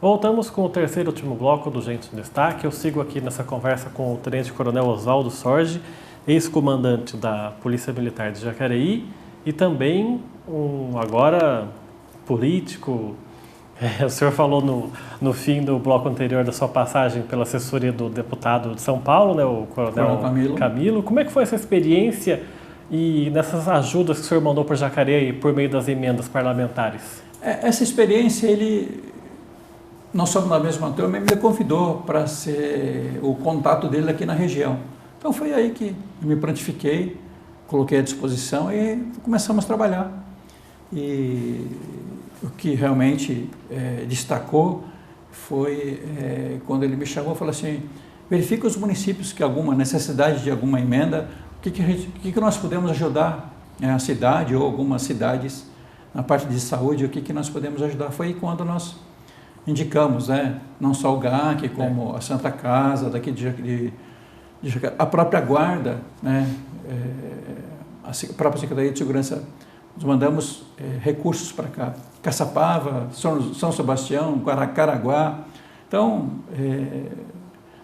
Voltamos com o terceiro e último bloco do Gente em Destaque. Eu sigo aqui nessa conversa com o Tenente Coronel Oswaldo Sorge, ex-comandante da Polícia Militar de Jacareí e também um agora político. O senhor falou no fim do bloco anterior da sua passagem pela assessoria do deputado de São Paulo, né, o Coronel Camilo. Como é que foi essa experiência e nessas ajudas que o senhor mandou para Jacareí por meio das emendas parlamentares? Essa experiência, nós somos da mesma turma, ele me convidou para ser o contato dele aqui na região. Então foi aí que eu me prontifiquei, coloquei à disposição e começamos a trabalhar. E o que realmente destacou foi quando ele me chamou e falou assim: verifica os municípios que alguma necessidade de alguma emenda, o que nós podemos ajudar a cidade ou algumas cidades na parte de saúde, o que nós podemos ajudar. Foi aí quando nós indicamos, não só o GAC, como a Santa Casa, daqui de a própria Guarda, a própria Secretaria de Segurança, nós mandamos recursos para cá. Caçapava, São Sebastião, Caraguá. Então,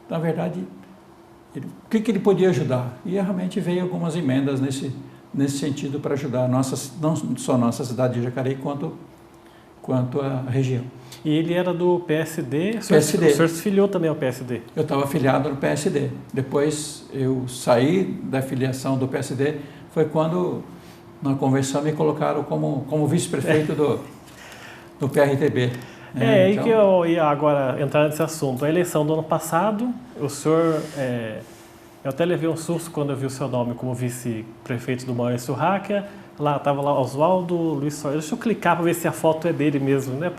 na verdade, o que ele podia ajudar? E realmente veio algumas emendas nesse sentido para ajudar não só a nossa cidade de Jacareí, quanto a região. E ele era do PSD? PSD. O senhor se filiou também ao PSD? Eu estava afiliado no PSD. Depois eu saí da filiação do PSD, foi quando na convenção me colocaram como vice-prefeito do PRTB. Aí que eu ia agora entrar nesse assunto. A eleição do ano passado, o senhor... eu até levei um susto quando eu vi o seu nome como vice-prefeito do Maurício Raquia. Estava lá Oswaldo Luiz Sorge. Deixa eu clicar para ver se a foto é dele mesmo, né?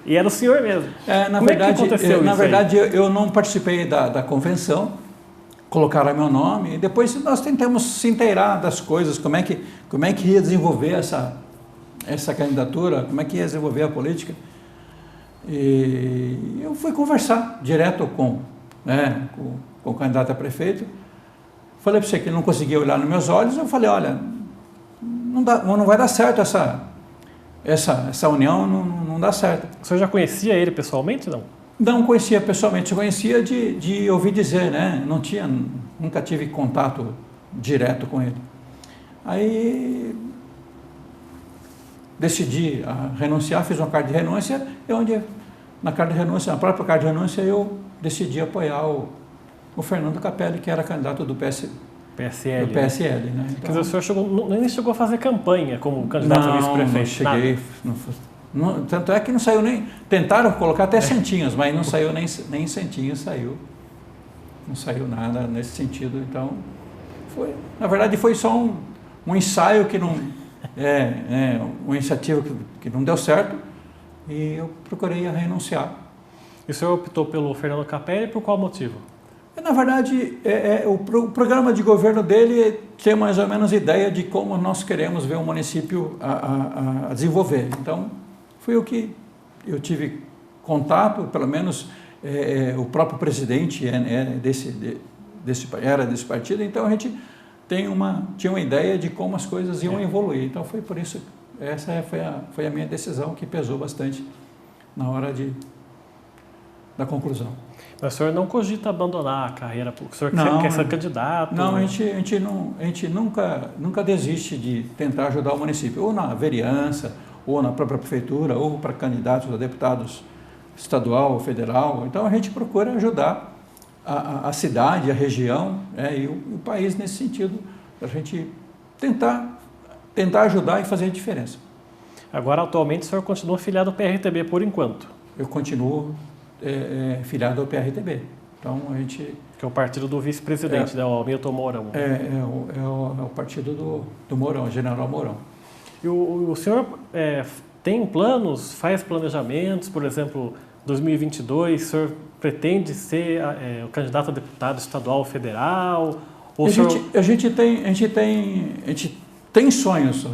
E era o senhor mesmo. Na verdade, eu não participei da convenção, colocaram meu nome, e depois nós tentamos se inteirar das coisas, como é que ia desenvolver essa candidatura, como é que ia desenvolver a política. E eu fui conversar direto com o candidato a prefeito. Falei para você que ele não conseguia olhar nos meus olhos, eu falei: olha, não vai dar certo essa união, não dá certo. O senhor já conhecia ele pessoalmente, não? Não conhecia pessoalmente, eu conhecia de ouvir dizer, nunca tive contato direto com ele. Aí decidi renunciar, fiz uma carta de renúncia, na própria carta de renúncia, eu decidi apoiar o Fernando Capelli, que era candidato do PSL. Né? Então, quer dizer, o senhor nem chegou a fazer campanha como candidato a vice-prefeito? Não cheguei. Tanto é que não saiu nem... Tentaram colocar até centinhos, mas não saiu nem centinhos, saiu. Não saiu nada nesse sentido. Então, na verdade, foi só um ensaio que não... uma iniciativa que não deu certo, e eu procurei renunciar. E o senhor optou pelo Fernando Capelli por qual motivo? Na verdade, o programa de governo dele tem mais ou menos ideia de como nós queremos ver o município a desenvolver. Então, foi o que eu tive contato, pelo menos o próprio presidente era desse partido, então a gente tinha uma ideia de como as coisas iam evoluir. Então, foi por isso, essa foi a minha decisão que pesou bastante na hora da conclusão. Mas o senhor não cogita abandonar a carreira, o senhor quer ser candidato? Não, a gente nunca desiste de tentar ajudar o município, ou na vereança, ou na própria prefeitura, ou para candidatos a deputados estadual ou federal. Então a gente procura ajudar a cidade, a região e o país nesse sentido, para a gente tentar ajudar e fazer a diferença. Agora, atualmente, o senhor continua filiado ao PRTB por enquanto? Eu continuo filiado ao PRTB. Então a gente... Que é o partido do vice-presidente, o Hamilton Mourão. É o partido do Mourão, General Mourão. E o senhor tem planos, faz planejamentos, por exemplo, 2022, o senhor pretende ser o candidato a deputado estadual ou federal? Ou a gente tem sonhos.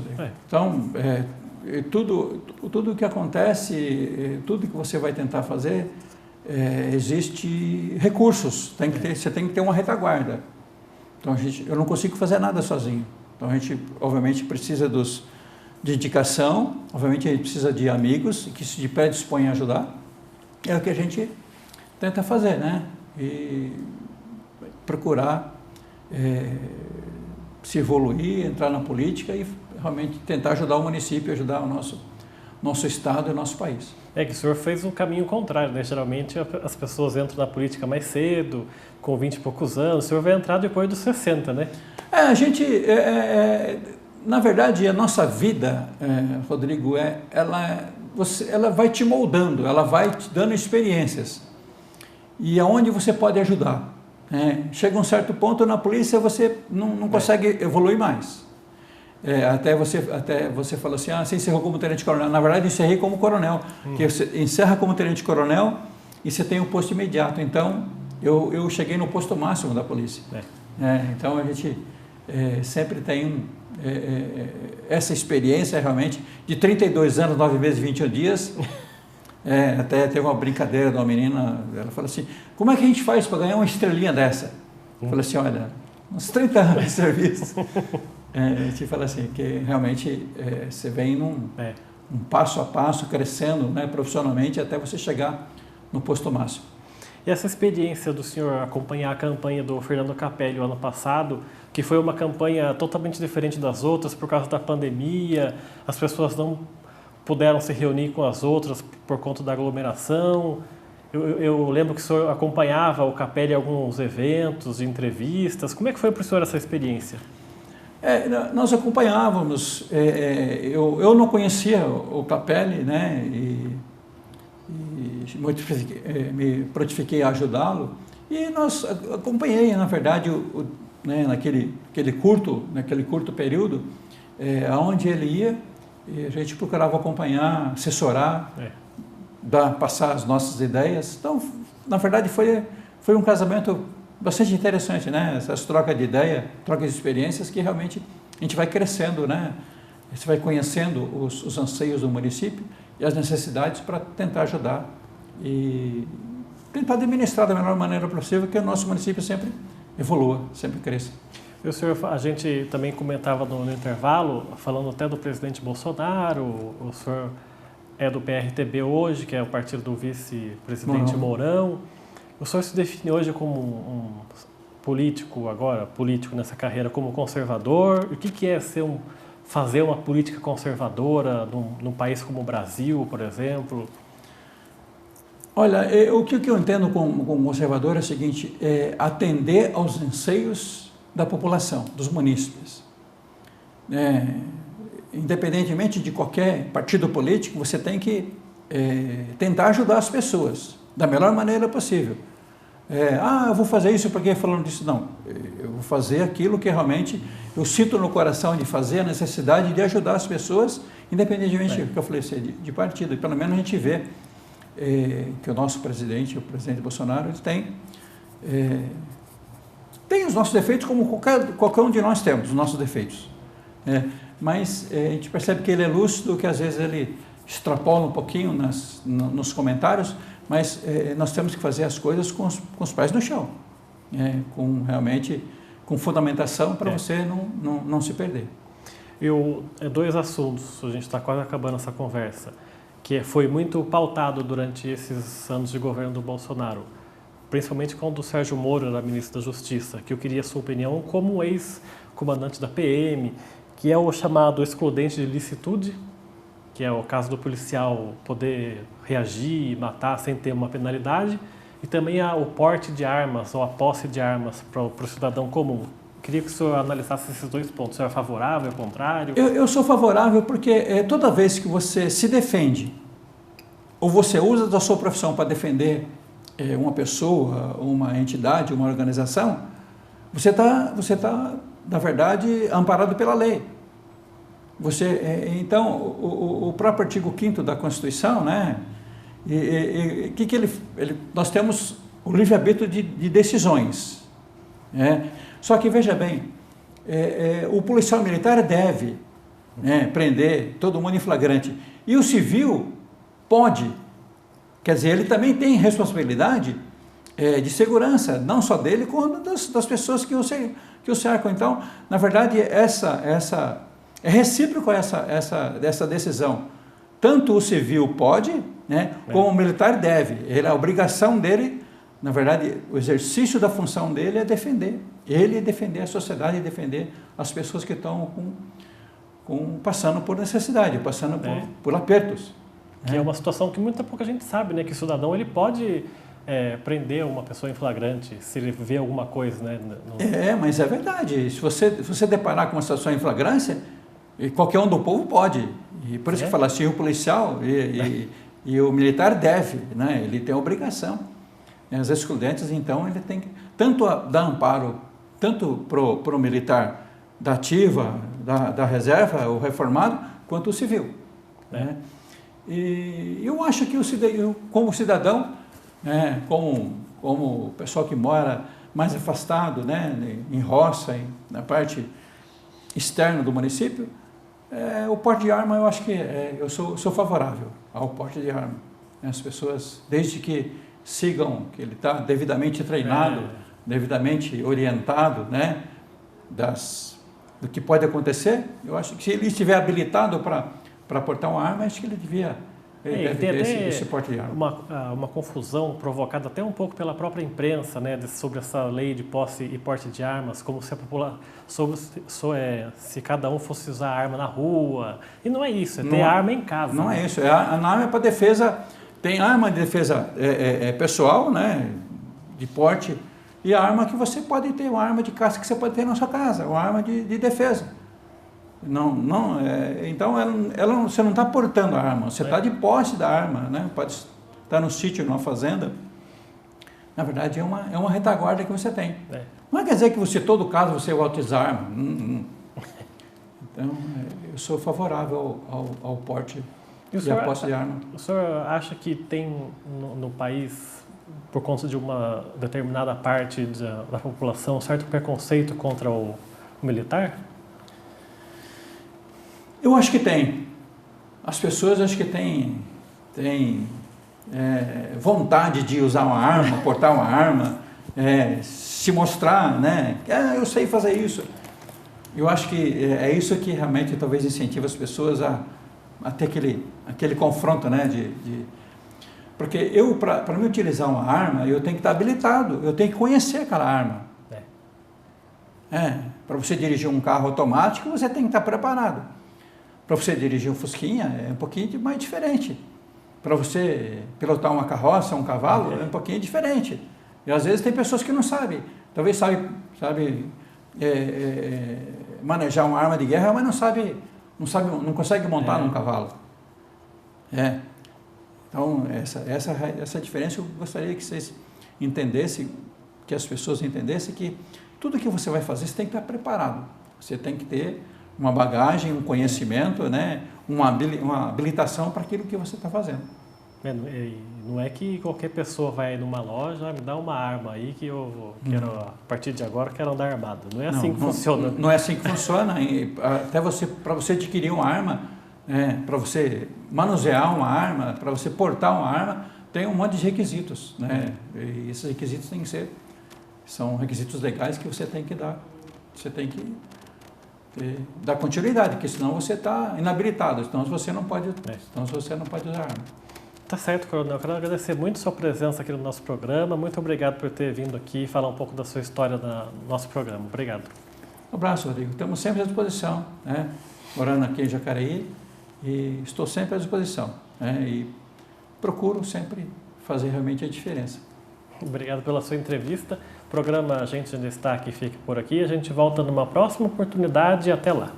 Então, tudo que acontece, tudo que você vai tentar fazer, existe recursos, você tem que ter uma retaguarda. Então eu não consigo fazer nada sozinho. Então a gente obviamente precisa de indicação, obviamente a gente precisa de amigos que se predispõem a ajudar, é o que a gente tenta fazer, né? E procurar se evoluir, entrar na política e realmente tentar ajudar o município, ajudar o nosso estado e o nosso país. É que o senhor fez um caminho contrário, né? Geralmente as pessoas entram na política mais cedo, com 20 e poucos anos. O senhor vai entrar depois dos 60, né? A gente, na verdade, a nossa vida, Rodrigo, ela vai te moldando, ela vai te dando experiências. E aonde você pode ajudar. Chega um certo ponto na polícia, você não consegue evoluir mais. Até você falou assim, você encerrou como tenente-coronel. Na verdade, eu encerrei como coronel, que você encerra como tenente-coronel e você tem um posto imediato. Então, eu cheguei no posto máximo da polícia. Então, a gente sempre tem essa experiência, realmente, de 32 anos, 9 meses e 21 dias. Até teve uma brincadeira de uma menina, ela falou assim, como é que a gente faz para ganhar uma estrelinha dessa? Eu falei assim, olha, uns 30 anos de serviço. A gente fala assim, que realmente você vem um passo a passo, crescendo, né, profissionalmente, até você chegar no posto máximo. E essa experiência do senhor acompanhar a campanha do Fernando Capelli ano passado, que foi uma campanha totalmente diferente das outras por causa da pandemia, as pessoas não puderam se reunir com as outras por conta da aglomeração. Eu lembro que o senhor acompanhava o Capelli em alguns eventos, entrevistas. Como é que foi para o senhor essa experiência? Nós acompanhávamos, eu não conhecia o Capelli, né, e me prontifiquei a ajudá-lo, e nós acompanhei, na verdade, né, naquele curto período, aonde ele ia, e a gente procurava acompanhar, assessorar, passar as nossas ideias. Então, na verdade, foi um casamento bastante interessante, né? Essas trocas de ideia, trocas de experiências que realmente a gente vai crescendo, né? Você vai conhecendo os anseios do município e as necessidades para tentar ajudar e tentar administrar da melhor maneira possível que o nosso município sempre evolua, sempre cresça. E o senhor, a gente também comentava no intervalo, falando até do presidente Bolsonaro, o senhor é do PRTB hoje, que é o partido do vice-presidente Mourão. O senhor se define hoje como um político nessa carreira, como conservador? O que é fazer uma política conservadora num país como o Brasil, por exemplo? Olha, o que eu entendo como conservador é o seguinte, atender aos anseios da população, dos munícipes. Independentemente de qualquer partido político, você tem que tentar ajudar as pessoas da melhor maneira possível. Eu vou fazer isso porque falando disso. Não, eu vou fazer aquilo que realmente eu sinto no coração de fazer, a necessidade de ajudar as pessoas, independentemente do que eu falei, de partido. Pelo menos a gente vê que o nosso presidente, o presidente Bolsonaro, ele tem os nossos defeitos, como qualquer um de nós temos, os nossos defeitos. Mas a gente percebe que ele é lúcido, que às vezes ele extrapola um pouquinho nos comentários, mas nós temos que fazer as coisas com os pés no chão, realmente com fundamentação para você não se perder. Dois assuntos, a gente está quase acabando essa conversa, que foi muito pautado durante esses anos de governo do Bolsonaro, principalmente quando o Sérgio Moro era ministro da Justiça, que eu queria a sua opinião como ex-comandante da PM, que é o chamado excludente de licitude, que é o caso do policial poder reagir e matar sem ter uma penalidade, e também o porte de armas ou a posse de armas para o cidadão comum. Queria que o senhor analisasse esses dois pontos. O senhor é favorável, é contrário? Eu sou favorável porque toda vez que você se defende ou você usa da sua profissão para defender uma pessoa, uma entidade, uma organização, você tá, na verdade, amparado pela lei. Então, o próprio artigo 5º da Constituição, né? Nós temos o livre-arbítrio de decisões. Só que, veja bem, o policial militar deve prender todo mundo em flagrante. E o civil pode. Quer dizer, ele também tem responsabilidade de segurança, não só dele, como das pessoas que o cercam. Então, na verdade, é recíproco essa decisão. Tanto o civil pode, né? Como o militar deve. A obrigação dele, na verdade, o exercício da função dele é defender. Ele é defender a sociedade, defender as pessoas que estão passando por necessidade, passando por apertos. Que é uma situação que muita pouca gente sabe, né? Que o cidadão ele pode prender uma pessoa em flagrante se ele vê alguma coisa, né? Mas é verdade. Se você deparar com uma situação em flagrância, qualquer um do povo pode. E por isso que fala assim, o policial e o militar deve, né? Ele tem a obrigação. As excludentes, então, ele tem que tanto dar amparo, tanto para o militar da ativa, da reserva, o reformado, quanto o civil. Né? E eu acho que como cidadão, como o pessoal que mora mais afastado, né, em roça, na parte externa do município, o porte de arma, eu acho que eu sou favorável ao porte de arma. As pessoas, desde que sigam, que ele está devidamente treinado, devidamente orientado, né, do que pode acontecer, eu acho que se ele estiver habilitado para portar uma arma, acho que ele deve ter esse porte de arma. Uma confusão provocada até um pouco pela própria imprensa, né, sobre essa lei de posse e porte de armas, como se a população, se cada um fosse usar arma na rua. E não é isso, ter arma em casa. Não é isso, a arma é para defesa, tem arma de defesa pessoal, né, de porte, e a arma que você pode ter, uma arma de caça que você pode ter na sua casa, uma arma de defesa. Então, você não está portando a arma, você está de posse da arma, né? Pode estar no sítio, numa fazenda. Na verdade, é uma retaguarda que você tem. Não quer dizer que todo caso você vai utilizar arma. Então, eu sou favorável ao porte e à posse de arma. O senhor acha que tem no país, por conta de uma determinada parte da população, um certo preconceito contra o militar? Eu acho que tem. As pessoas acho que têm vontade de usar uma arma, portar uma arma, se mostrar, né? Eu sei fazer isso. Eu acho que é isso que realmente talvez incentiva as pessoas a ter aquele confronto, né? Porque para me utilizar uma arma, eu tenho que estar habilitado, eu tenho que conhecer aquela arma. Para você dirigir um carro automático, você tem que estar preparado. Para você dirigir um fusquinha é um pouquinho mais diferente. Para você pilotar uma carroça, um cavalo, é um pouquinho diferente. E às vezes tem pessoas que não sabem. Talvez sabe manejar uma arma de guerra, mas não consegue montar num cavalo. Então, essa diferença eu gostaria que vocês entendessem, que as pessoas entendessem que tudo que você vai fazer, você tem que estar preparado. Você tem que ter uma bagagem, um conhecimento, né? uma habilitação para aquilo que você está fazendo. Não é que qualquer pessoa vai numa loja, me dá uma arma aí que eu quero, a partir de agora, quero andar armado. Não é assim que funciona. Não é assim que funciona. Até para você adquirir uma arma, para você manusear uma arma, para você portar uma arma, tem um monte de requisitos. Né? E esses requisitos são requisitos legais que você tem que dar. Você tem que dar continuidade, porque senão você está inabilitado, senão você não pode usar arma. Tá certo, Coronel. Eu quero agradecer muito a sua presença aqui no nosso programa. Muito obrigado por ter vindo aqui e falar um pouco da sua história no nosso programa. Obrigado. Um abraço, Rodrigo. Estamos sempre à disposição, né? Morando aqui em Jacareí, e estou sempre à disposição, né? E procuro sempre fazer realmente a diferença. Obrigado pela sua entrevista. O programa Gente em Destaque fica por aqui. A gente volta numa próxima oportunidade. Até lá.